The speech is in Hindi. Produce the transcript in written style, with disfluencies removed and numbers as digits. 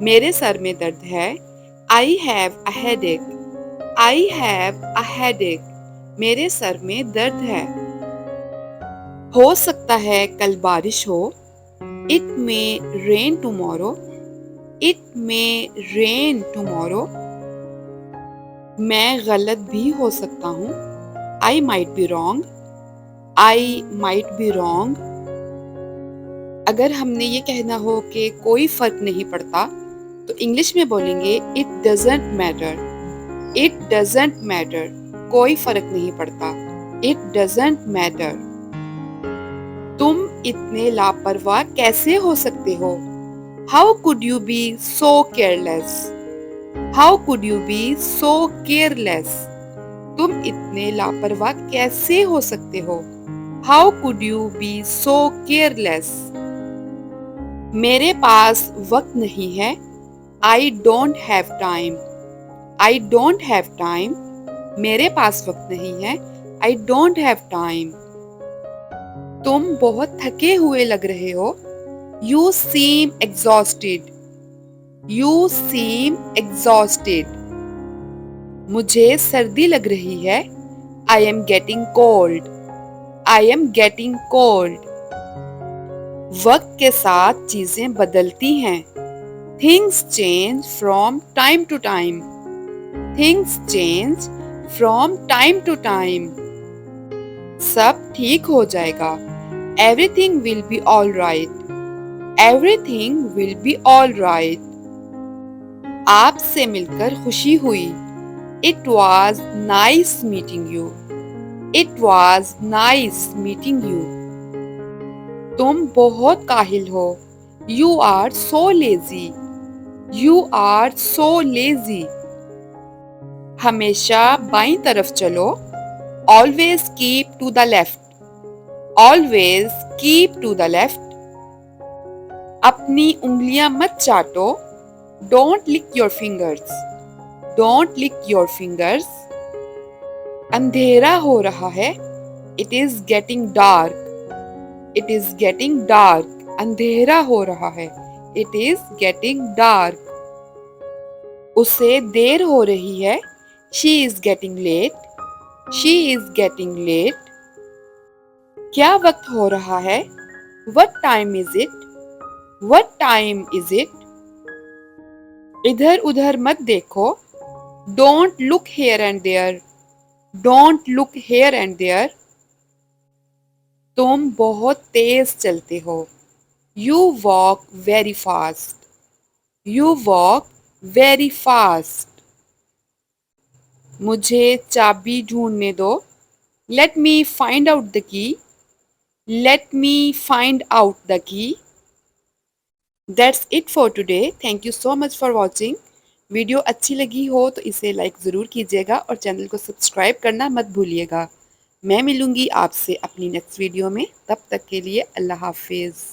मेरे सर में दर्द है। I have a headache. I have a headache. मेरे सर में दर्द है। हो सकता है कल बारिश हो। It may rain tomorrow. It may rain tomorrow. मैं गलत भी हो सकता हूँ। I might be wrong. I might be wrong. अगर हमने ये कहना हो कि कोई फर्क नहीं पड़ता तो इंग्लिश में बोलेंगे it doesn't matter. It doesn't matter. कोई फर्क नहीं पड़ता। It doesn't matter. तुम इतने लापरवाह कैसे हो सकते हो? How could you be so careless? How could you be so careless? तुम इतने लापरवाह कैसे हो सकते हो? How could you be so careless? मेरे पास वक्त नहीं है। I don't have time. I don't have time. मेरे पास वक्त नहीं है। I don't have time. तुम बहुत थके हुए लग रहे हो। You seem exhausted. You seem exhausted. मुझे सर्दी लग रही है। I am getting cold. I am getting cold. वक्त के साथ चीजें बदलती हैं। Things change from time to time. Things change from time to time. सब ठीक हो जाएगा। Everything will be all right. Everything will be all right. आपसे मिलकर खुशी हुई। It was nice meeting you. It was nice meeting you. तुम बहुत काहिल हो। You are so lazy. You are so lazy. हमेशा बाईं तरफ चलो। Always keep to the left. Always keep to the left. अपनी उंगलियां मत चाटो। Don't lick your fingers. Don't lick your fingers. अंधेरा हो रहा है। It is getting dark. It is getting dark. अंधेरा हो रहा है। It is getting dark. उसे देर हो रही है। She is getting late. She is getting late. क्या वक्त हो रहा है? What time is it? What time is it? इधर उधर मत देखो। Don't look here and there. Don't look here and there. तुम बहुत तेज चलते हो। You walk very fast. You walk very fast. मुझे चाबी ढूंढने दो। Let me find out the key. Let me find out the key. That's it for today. Thank you so much for watching. Video अच्छी लगी हो तो इसे लाइक ज़रूर कीजिएगा और चैनल को सब्सक्राइब करना मत भूलिएगा। मैं मिलूंगी आपसे अपनी नेक्स्ट वीडियो में। तब तक के लिए अल्लाह हाफिज़।